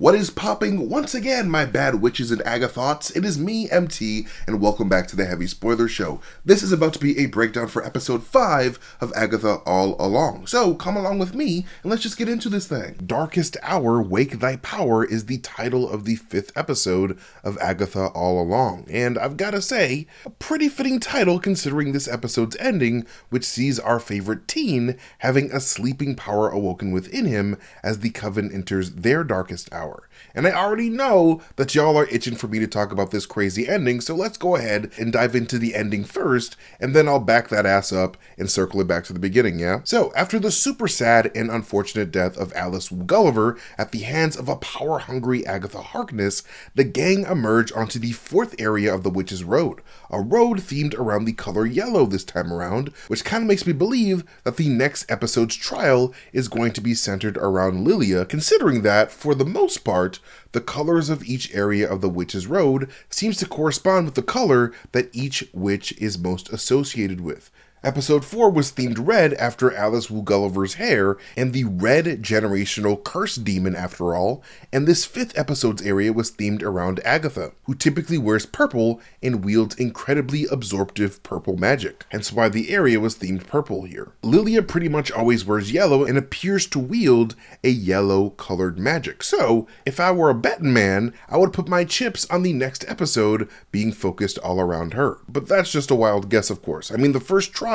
What is popping once again, my bad witches and Agathaughts? It is me, MT, and welcome back to the Heavy Spoiler Show. This is about to be a breakdown for episode 5 of AGATHA All Along. So come along with me and let's just get into this thing. Darkest Hour, Wake Thy Power is the title of the 5th episode of AGATHA All Along. And I've gotta say, a pretty fitting title considering this episode's ending, which sees our favorite teen having a sleeping power awoken within him as the Coven enters their darkest hour. And I already know that y'all are itching for me to talk about this crazy ending, so let's go ahead and dive into the ending first, and then I'll back that ass up and circle it back to the beginning, yeah? So, after the super sad and unfortunate death of Alice Gulliver at the hands of a power-hungry Agatha Harkness, the gang emerge onto the 4th area of the Witch's Road, a road themed around the color yellow this time around, which kind of makes me believe that the next episode's trial is going to be centered around Lilia, considering that, for the most part, the colors of each area of the Witch's Road seems to correspond with the color that each witch is most associated with. Episode 4 was themed red after Alice Gulliver's hair and the red generational curse demon after all, and this 5th episode's area was themed around Agatha, who typically wears purple and wields incredibly absorptive purple magic, hence why the area was themed purple here. Lilia pretty much always wears yellow and appears to wield a yellow colored magic, so if I were a betting man, I would put my chips on the next episode being focused all around her. But that's just a wild guess, of course. I mean, the first trial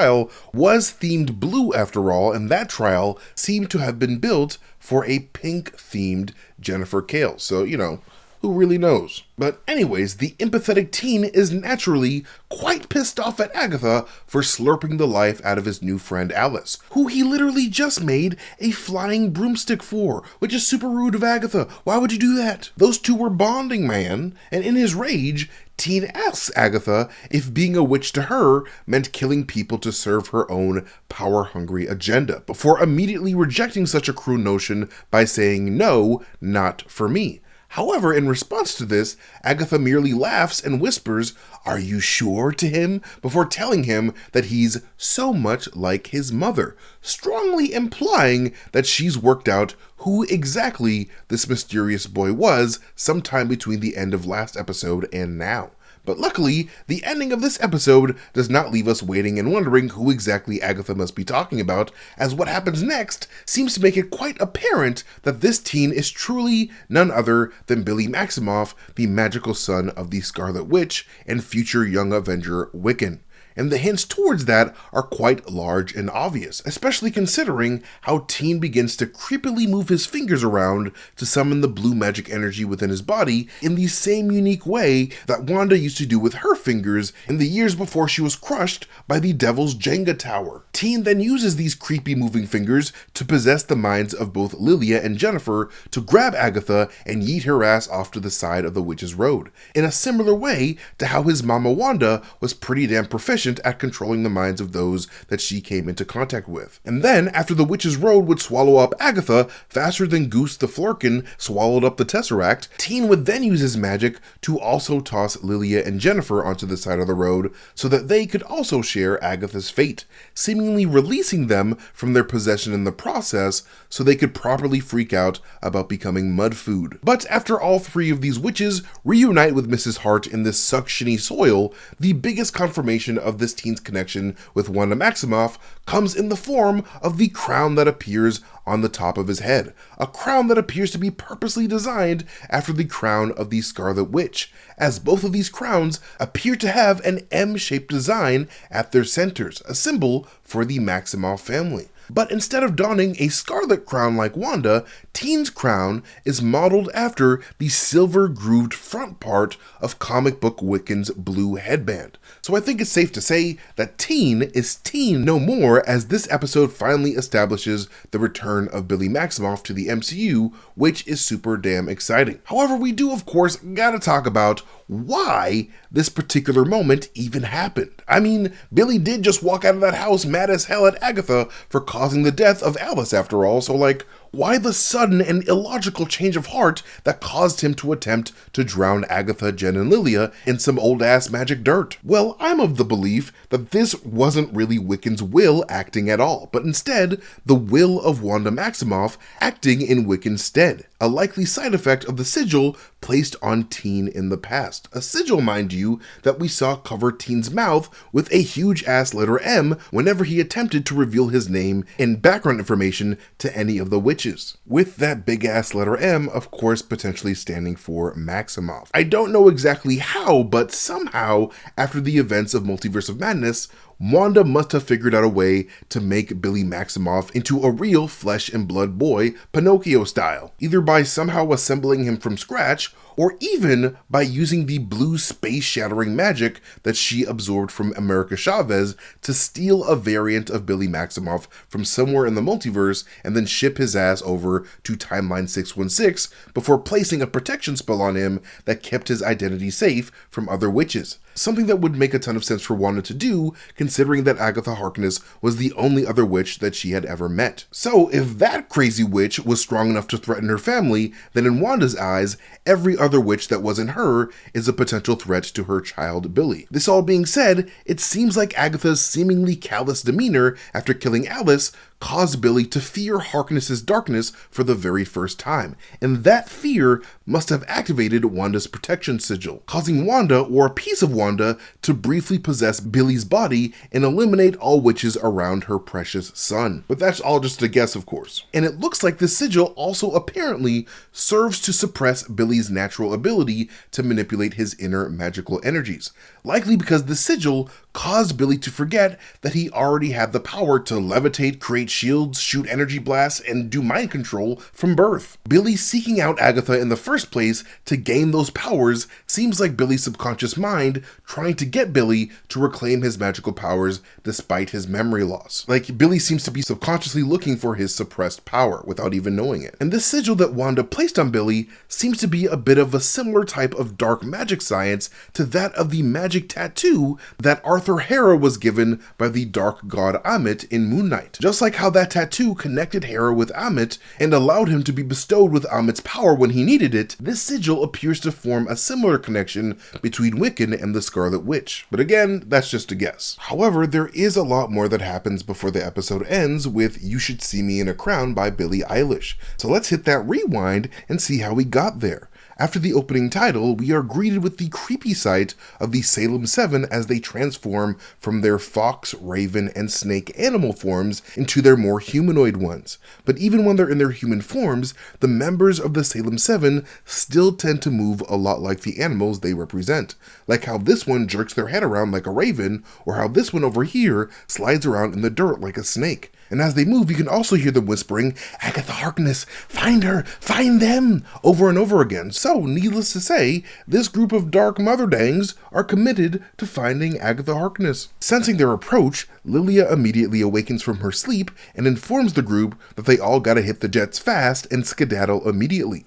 was themed blue after all, and that trial seemed to have been built for a pink-themed Jennifer Kale, so, you know, who really knows? But anyways, the empathetic teen is naturally quite pissed off at Agatha for slurping the life out of his new friend Alice, who he literally just made a flying broomstick for, which is super rude of Agatha. Why would you do that? Those two were bonding, man, and in his rage, Teen asks Agatha if being a witch to her meant killing people to serve her own power-hungry agenda, before immediately rejecting such a cruel notion by saying, "No, not for me." However, in response to this, Agatha merely laughs and whispers, "Are you sure?" to him, before telling him that he's so much like his mother, strongly implying that she's worked out who exactly this mysterious boy was sometime between the end of last episode and now. But luckily, the ending of this episode does not leave us waiting and wondering who exactly Agatha must be talking about, as what happens next seems to make it quite apparent that this teen is truly none other than Billy Maximoff, the magical son of the Scarlet Witch and future young Avenger Wiccan. And the hints towards that are quite large and obvious, especially considering how Teen begins to creepily move his fingers around to summon the blue magic energy within his body in the same unique way that Wanda used to do with her fingers in the years before she was crushed by the Devil's Jenga Tower. Teen then uses these creepy moving fingers to possess the minds of both Lilia and Jennifer to grab Agatha and yeet her ass off to the side of the Witch's Road, in a similar way to how his mama Wanda was pretty damn proficient at controlling the minds of those that she came into contact with. And then, after the Witch's Road would swallow up Agatha faster than Goose the Flurkin swallowed up the Tesseract, Teen would then use his magic to also toss Lilia and Jennifer onto the side of the road so that they could also share Agatha's fate, seemingly releasing them from their possession in the process so they could properly freak out about becoming mud food. But after all 3 of these witches reunite with Mrs. Hart in this suctiony soil, the biggest confirmation of this teen's connection with Wanda Maximoff comes in the form of the crown that appears on the top of his head, a crown that appears to be purposely designed after the crown of the Scarlet Witch, as both of these crowns appear to have an M-shaped design at their centers, a symbol for the Maximoff family. But instead of donning a scarlet crown like Wanda, Teen's crown is modeled after the silver-grooved front part of comic book Wiccan's blue headband. So I think it's safe to say that Teen is Teen no more, as this episode finally establishes the return of Billy Maximoff to the MCU, which is super damn exciting. However, we do of course gotta talk about why this particular moment even happened. I mean, Billy did just walk out of that house mad as hell at Agatha for causing the death of Alice after all, so like, Why the sudden and illogical change of heart that caused him to attempt to drown Agatha, Jen, and Lilia in some old-ass magic dirt? Well, I'm of the belief that this wasn't really Wiccan's will acting at all, but instead the will of Wanda Maximoff acting in Wiccan's stead, a likely side effect of the sigil placed on Teen in the past. A sigil, mind you, that we saw cover Teen's mouth with a huge-ass letter M whenever he attempted to reveal his name and background information to any of the witches. With that big-ass letter M, of course, potentially standing for Maximoff. I don't know exactly how, but somehow, after the events of Multiverse of Madness, Wanda must have figured out a way to make Billy Maximoff into a real flesh and blood boy, Pinocchio style, either by somehow assembling him from scratch, or even by using the blue space-shattering magic that she absorbed from America Chavez to steal a variant of Billy Maximoff from somewhere in the multiverse and then ship his ass over to Timeline 616 before placing a protection spell on him that kept his identity safe from other witches. Something that would make a ton of sense for Wanda to do, considering that Agatha Harkness was the only other witch that she had ever met. So if that crazy witch was strong enough to threaten her family, then in Wanda's eyes, every other witch that wasn't her is a potential threat to her child Billy. This all being said, it seems like Agatha's seemingly callous demeanor after killing Alice caused Billy to fear Harkness's darkness for the very first time, and that fear must have activated Wanda's protection sigil, causing Wanda, or a piece of Wanda, to briefly possess Billy's body and eliminate all witches around her precious son. But that's all just a guess, of course. And it looks like the sigil also apparently serves to suppress Billy's natural ability to manipulate his inner magical energies, likely because the sigil caused Billy to forget that he already had the power to levitate, create shields, shoot energy blasts, and do mind control from birth. Billy seeking out Agatha in the first place to gain those powers seems like Billy's subconscious mind trying to get Billy to reclaim his magical powers despite his memory loss. Like, Billy seems to be subconsciously looking for his suppressed power without even knowing it. And this sigil that Wanda placed on Billy seems to be a bit of a similar type of dark magic science to that of the magic tattoo that Arthur Hera was given by the dark god Amit in Moon Knight. Just like how that tattoo connected Hera with Amit and allowed him to be bestowed with Amit's power when he needed it, this sigil appears to form a similar connection between Wiccan and the Scarlet Witch. But again, that's just a guess. However, there is a lot more that happens before the episode ends with You Should See Me in a Crown by Billie Eilish. So let's hit that rewind and see how we got there. After the opening title, we are greeted with the creepy sight of the Salem 7 as they transform from their fox, raven, and snake animal forms into their more humanoid ones. But even when they're in their human forms, the members of the Salem 7 still tend to move a lot like the animals they represent. Like how this one jerks their head around like a raven, or how this one over here slides around in the dirt like a snake. And as they move, you can also hear them whispering, "Agatha Harkness, find her, find them," over and over again. So, needless to say, this group of dark motherdangs are committed to finding Agatha Harkness. Sensing their approach, Lilia immediately awakens from her sleep and informs the group that they all gotta hit the jets fast and skedaddle immediately.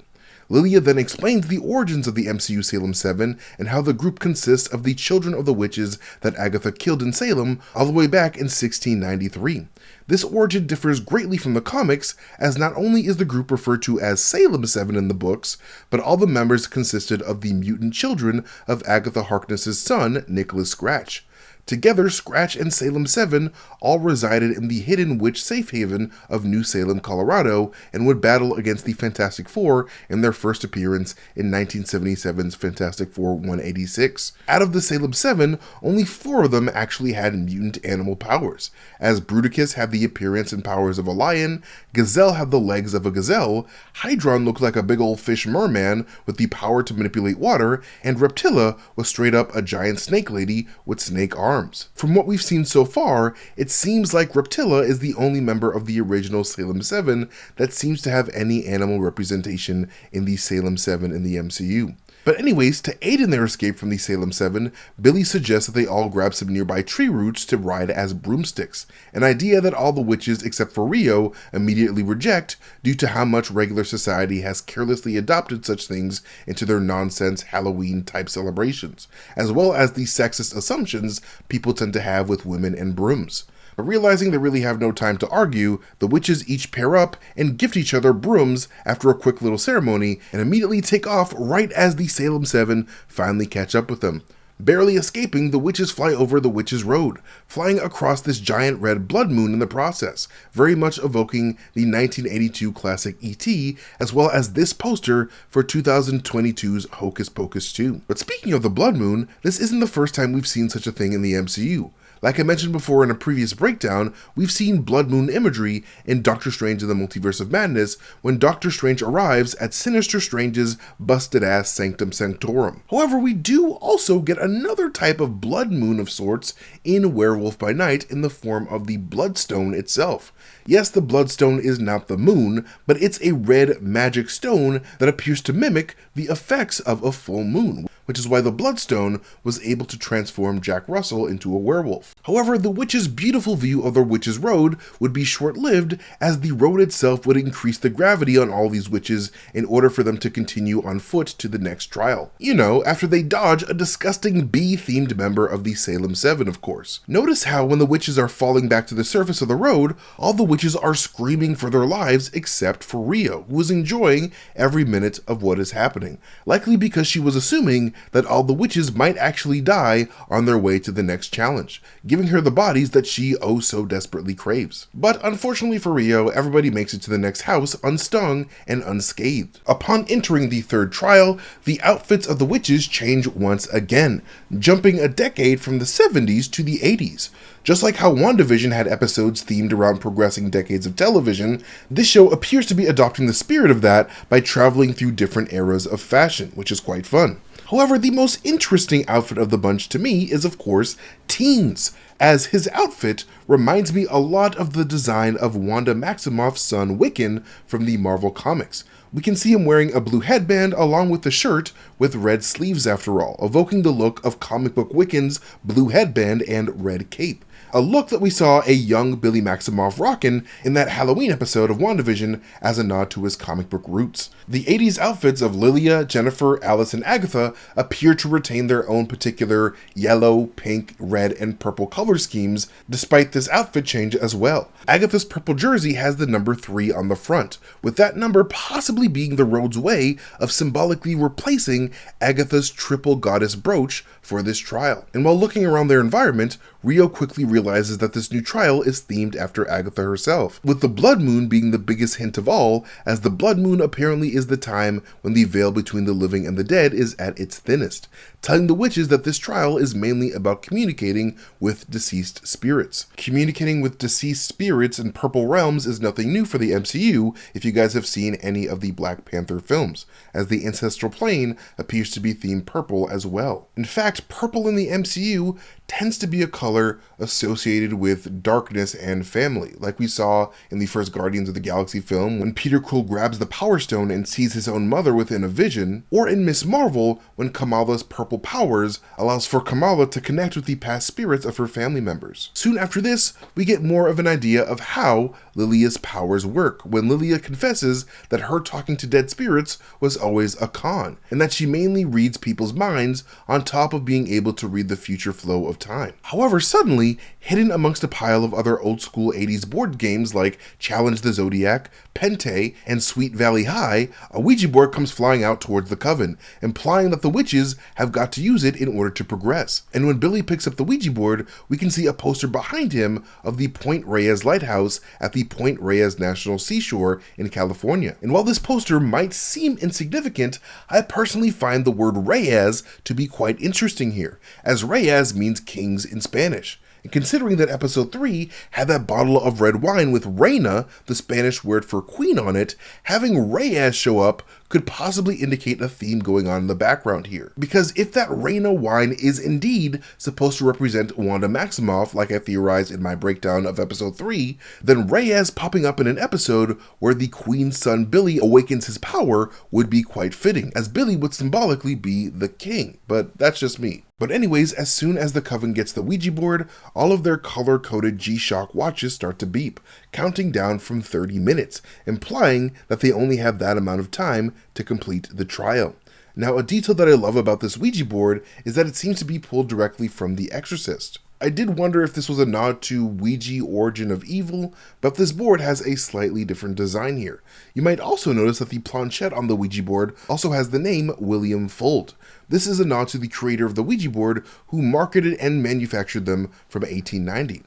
Lilia then explains the origins of the MCU Salem 7 and how the group consists of the children of the witches that Agatha killed in Salem all the way back in 1693. This origin differs greatly from the comics, as not only is the group referred to as Salem 7 in the books, but all the members consisted of the mutant children of Agatha Harkness's son, Nicholas Scratch. Together, Scratch and Salem 7 all resided in the hidden witch safe haven of New Salem, Colorado, and would battle against the Fantastic Four in their first appearance in 1977's Fantastic Four 186. Out of the Salem 7, only 4 of them actually had mutant animal powers, as Bruticus had the appearance and powers of a lion, Gazelle had the legs of a gazelle, Hydron looked like a big old fish merman with the power to manipulate water, and Reptilla was straight up a giant snake lady with snake arms. From what we've seen so far, it seems like Reptilla is the only member of the original Salem 7 that seems to have any animal representation in the Salem 7 in the MCU. But anyways, to aid in their escape from the Salem 7, Billy suggests that they all grab some nearby tree roots to ride as broomsticks, an idea that all the witches except for Rio immediately reject due to how much regular society has carelessly adopted such things into their nonsense Halloween-type celebrations, as well as the sexist assumptions people tend to have with women and brooms. But realizing they really have no time to argue, the witches each pair up and gift each other brooms after a quick little ceremony, and immediately take off right as the Salem 7 finally catch up with them. Barely escaping, the witches fly over the Witches' Road, flying across this giant red blood moon in the process, very much evoking the 1982 classic E.T., as well as this poster for 2022's Hocus Pocus 2. But speaking of the blood moon, this isn't the first time we've seen such a thing in the MCU. Like I mentioned before in a previous breakdown, we've seen blood moon imagery in Doctor Strange in the Multiverse of Madness when Doctor Strange arrives at Sinister Strange's busted-ass Sanctum Sanctorum. However, we do also get another type of blood moon of sorts in Werewolf by Night in the form of the Bloodstone itself. Yes, the Bloodstone is not the moon, but it's a red magic stone that appears to mimic the effects of a full moon, which is why the Bloodstone was able to transform Jack Russell into a werewolf. However, the witches' beautiful view of the Witches' Road would be short-lived, as the road itself would increase the gravity on all these witches in order for them to continue on foot to the next trial. You know, after they dodge a disgusting bee-themed member of the Salem 7, of course. Notice how when the witches are falling back to the surface of the road, all the witches are screaming for their lives except for Rio, who is enjoying every minute of what is happening, likely because she was assuming that all the witches might actually die on their way to the next challenge, giving her the bodies that she oh so desperately craves. But unfortunately for Rio, everybody makes it to the next house unstung and unscathed. Upon entering the third trial, the outfits of the witches change once again, jumping a decade from the 70s to the 80s. Just like how WandaVision had episodes themed around progressing decades of television, this show appears to be adopting the spirit of that by traveling through different eras of fashion, which is quite fun. However, the most interesting outfit of the bunch to me is, of course, Teen's, as his outfit reminds me a lot of the design of Wanda Maximoff's son Wiccan from the Marvel Comics. We can see him wearing a blue headband along with the shirt with red sleeves after all, evoking the look of comic book Wiccan's blue headband and red cape. A look that we saw a young Billy Maximoff rockin' in that Halloween episode of WandaVision as a nod to his comic book roots. The 80s outfits of Lilia, Jennifer, Alice, and Agatha appear to retain their own particular yellow, pink, red, and purple color schemes, despite this outfit change as well. Agatha's purple jersey has the number 3 on the front, with that number possibly being the Rhodes way of symbolically replacing Agatha's triple goddess brooch for this trial. And while looking around their environment, Rio quickly realizes that this new trial is themed after Agatha herself, with the blood moon being the biggest hint of all, as the blood moon apparently is the time when the veil between the living and the dead is at its thinnest, telling the witches that this trial is mainly about communicating with deceased spirits. Communicating with deceased spirits in purple realms is nothing new for the MCU if you guys have seen any of the Black Panther films, as the ancestral plane appears to be themed purple as well. In fact, purple in the MCU tends to be a color associated with darkness and family, like we saw in the first Guardians of the Galaxy film when Peter Quill grabs the Power Stone and sees his own mother within a vision, or in Miss Marvel when Kamala's purple powers allows for Kamala to connect with the past spirits of her family members. Soon after this, we get more of an idea of how Lilia's powers work, when Lilia confesses that her talking to dead spirits was always a con, and that she mainly reads people's minds on top of being able to read the future flow of time. However, suddenly, hidden amongst a pile of other old school 80s board games like Challenge the Zodiac, Pente, and Sweet Valley High, a Ouija board comes flying out towards the coven, implying that the witches have got to use it in order to progress. And when Billy picks up the Ouija board, we can see a poster behind him of the Point Reyes Lighthouse at the Point Reyes National Seashore in California. And while this poster might seem insignificant, I personally find the word Reyes to be quite interesting here, as Reyes means kings in Spanish. And considering that episode 3 had that bottle of red wine with reina, the Spanish word for queen, on it, having Reyes show up could possibly indicate a theme going on in the background here. Because if that reina wine is indeed supposed to represent Wanda Maximoff, like I theorized in my breakdown of episode 3, then Reyes popping up in an episode where the queen's son Billy awakens his power would be quite fitting, as Billy would symbolically be the king. But that's just me. But anyways, as soon as the coven gets the Ouija board, all of their color-coded G-Shock watches start to beep, counting down from 30 minutes, implying that they only have that amount of time to complete the trial. Now, a detail that I love about this Ouija board is that it seems to be pulled directly from The Exorcist. I did wonder if this was a nod to Ouija Origin of Evil, but this board has a slightly different design here. You might also notice that the planchette on the Ouija board also has the name William Fuld. This is a nod to the creator of the Ouija board, who marketed and manufactured them from 1890.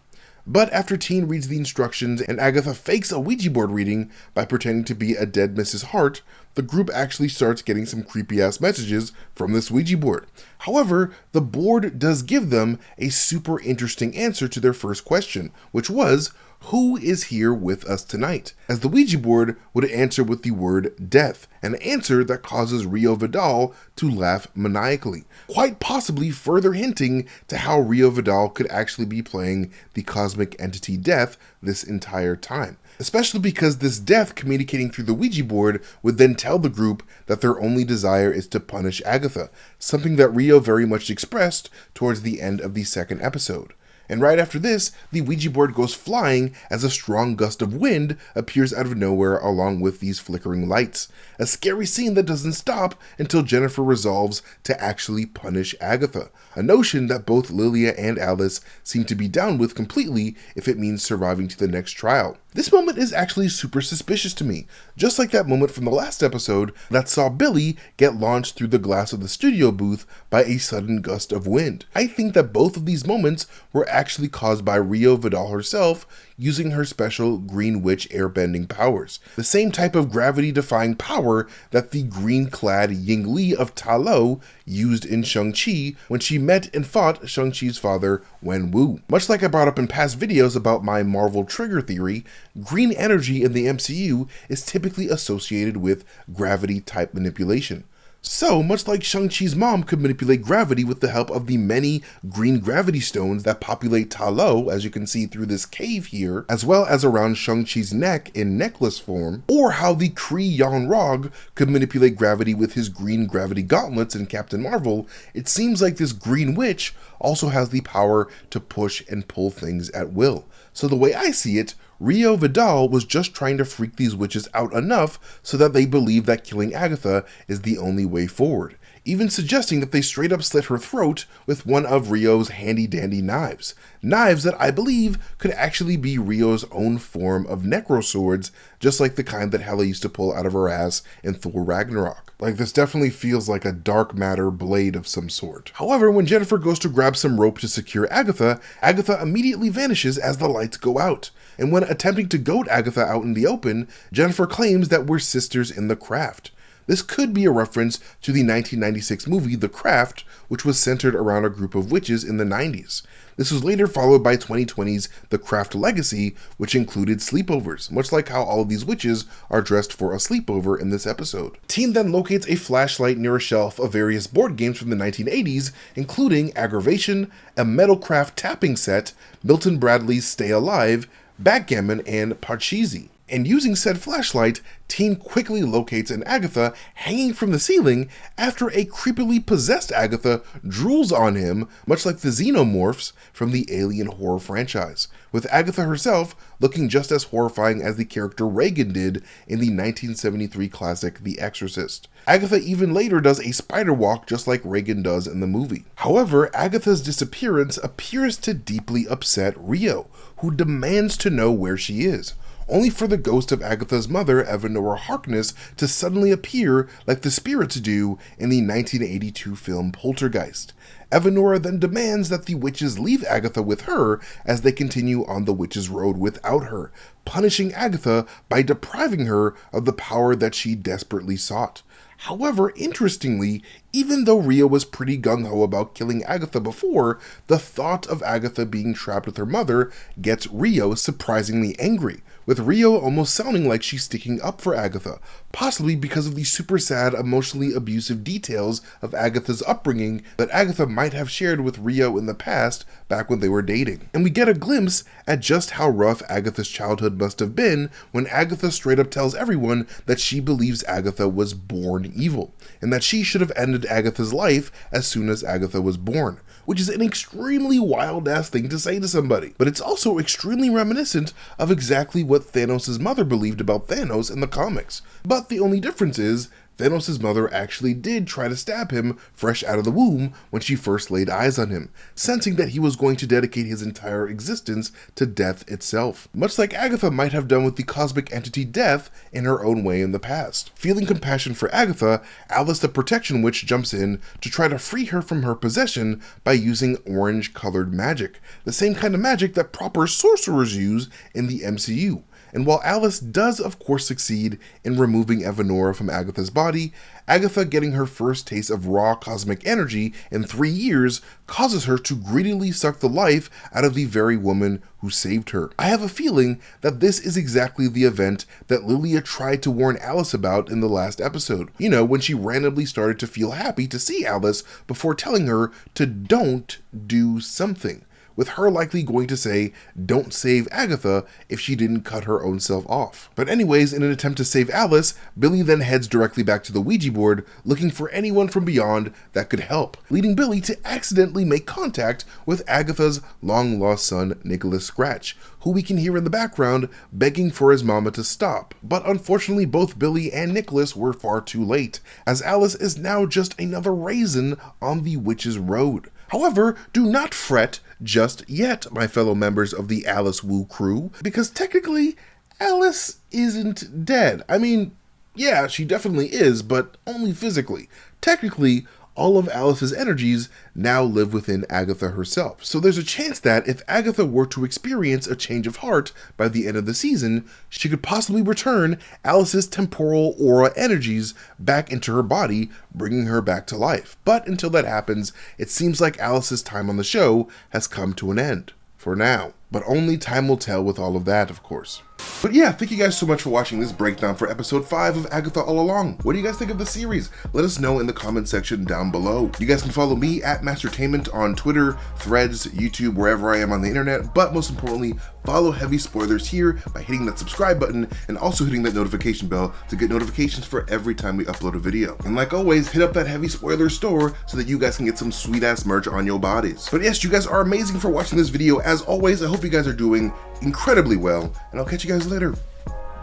But after Teen reads the instructions and Agatha fakes a Ouija board reading by pretending to be a dead Mrs. Hart, the group actually starts getting some creepy-ass messages from this Ouija board. However, the board does give them a super interesting answer to their first question, which was, who is here with us tonight? As the Ouija board would answer with the word death, an answer that causes Rio Vidal to laugh maniacally, quite possibly further hinting to how Rio Vidal could actually be playing the cosmic entity Death this entire time. Especially because this Death communicating through the Ouija board would then tell the group that their only desire is to punish Agatha, something that Rio very much expressed towards the end of the second episode. And right after this, the Ouija board goes flying as a strong gust of wind appears out of nowhere along with these flickering lights. A scary scene that doesn't stop until Jennifer resolves to actually punish Agatha, a notion that both Lilia and Alice seem to be down with completely if it means surviving to the next trial. This moment is actually super suspicious to me, just like that moment from the last episode that saw Billy get launched through the glass of the studio booth by a sudden gust of wind. I think that both of these moments were actually caused by Rio Vidal herself using her special Green Witch airbending powers, the same type of gravity-defying power that the green-clad Ying Li of Ta Lo used in Shang-Chi when she met and fought Shang-Chi's father, Wen Wu. Much like I brought up in past videos about my Marvel trigger theory, green energy in the MCU is typically associated with gravity-type manipulation. So, much like Shang-Chi's mom could manipulate gravity with the help of the many green gravity stones that populate Ta Lo, as you can see through this cave here, as well as around Shang-Chi's neck in necklace form, or how the Kree Yon-Rogg could manipulate gravity with his green gravity gauntlets in Captain Marvel, it seems like this Green Witch also has the power to push and pull things at will. So the way I see it, Rio Vidal was just trying to freak these witches out enough so that they believe that killing Agatha is the only way forward, even suggesting that they straight up slit her throat with one of Rio's handy-dandy knives. Knives that I believe could actually be Rio's own form of necro swords, just like the kind that Hela used to pull out of her ass in Thor Ragnarok. Like, this definitely feels like a dark matter blade of some sort. However, when Jennifer goes to grab some rope to secure Agatha, Agatha immediately vanishes as the lights go out. And when attempting to goad Agatha out in the open, Jennifer claims that we're sisters in the craft. This could be a reference to the 1996 movie The Craft, which was centered around a group of witches in the 90s. This was later followed by 2020's The Craft Legacy, which included sleepovers, much like how all of these witches are dressed for a sleepover in this episode. Teen then locates a flashlight near a shelf of various board games from the 1980s, including Aggravation, a Metalcraft tapping set, Milton Bradley's Stay Alive, Backgammon, and Parcheesi. And using said flashlight, Teen quickly locates an Agatha hanging from the ceiling after a creepily possessed Agatha drools on him, much like the Xenomorphs from the Alien horror franchise, with Agatha herself looking just as horrifying as the character Regan did in the 1973 classic The Exorcist. Agatha even later does a spider walk just like Regan does in the movie. However, Agatha's disappearance appears to deeply upset Rio, who demands to know where she is, only for the ghost of Agatha's mother, Evanora Harkness, to suddenly appear like the spirits do in the 1982 film Poltergeist. Evanora then demands that the witches leave Agatha with her as they continue on the witch's road without her, punishing Agatha by depriving her of the power that she desperately sought. However, interestingly, even though Rio was pretty gung-ho about killing Agatha before, the thought of Agatha being trapped with her mother gets Rio surprisingly angry, with Rio almost sounding like she's sticking up for Agatha, possibly because of the super sad, emotionally abusive details of Agatha's upbringing that Agatha might have shared with Rio in the past back when they were dating. And we get a glimpse at just how rough Agatha's childhood must have been when Agatha straight up tells everyone that she believes Agatha was born evil, and that she should have ended Agatha's life as soon as Agatha was born, which is an extremely wild-ass thing to say to somebody. But it's also extremely reminiscent of exactly what Thanos' mother believed about Thanos in the comics. But the only difference is, Thanos' mother actually did try to stab him fresh out of the womb when she first laid eyes on him, sensing that he was going to dedicate his entire existence to death itself, much like Agatha might have done with the cosmic entity Death in her own way in the past. Feeling compassion for Agatha, Alice the Protection Witch jumps in to try to free her from her possession by using orange-colored magic, the same kind of magic that proper sorcerers use in the MCU. And while Alice does of course succeed in removing Evanora from Agatha's body, Agatha getting her first taste of raw cosmic energy in 3 years causes her to greedily suck the life out of the very woman who saved her. I have a feeling that this is exactly the event that Lilia tried to warn Alice about in the last episode. You know, when she randomly started to feel happy to see Alice before telling her to don't do something, with her likely going to say, don't save Agatha if she didn't cut her own self off. But anyways, in an attempt to save Alice, Billy then heads directly back to the Ouija board, looking for anyone from beyond that could help, leading Billy to accidentally make contact with Agatha's long-lost son, Nicholas Scratch, who we can hear in the background begging for his mama to stop. But unfortunately, both Billy and Nicholas were far too late, as Alice is now just another raisin on the witch's road. However, do not fret just yet, my fellow members of the Alice Wu crew, because technically, Alice isn't dead. I mean, yeah, she definitely is, but only physically. Technically, all of Alice's energies now live within Agatha herself. So there's a chance that if Agatha were to experience a change of heart by the end of the season, she could possibly return Alice's temporal aura energies back into her body, bringing her back to life. But until that happens, it seems like Alice's time on the show has come to an end. For now. But only time will tell with all of that, of course. But yeah, thank you guys so much for watching this breakdown for episode 5 of Agatha All Along. What do you guys think of the series? Let us know in the comment section down below. You guys can follow me at Mastertainment on Twitter, Threads, YouTube, wherever I am on the internet, but most importantly, follow Heavy Spoilers here by hitting that subscribe button and also hitting that notification bell to get notifications for every time we upload a video. And like always, hit up that Heavy Spoilers store so that you guys can get some sweet ass merch on your bodies. But yes, you guys are amazing for watching this video. As always, I hope you guys are doing incredibly well, and I'll catch you guys later.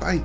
Bye.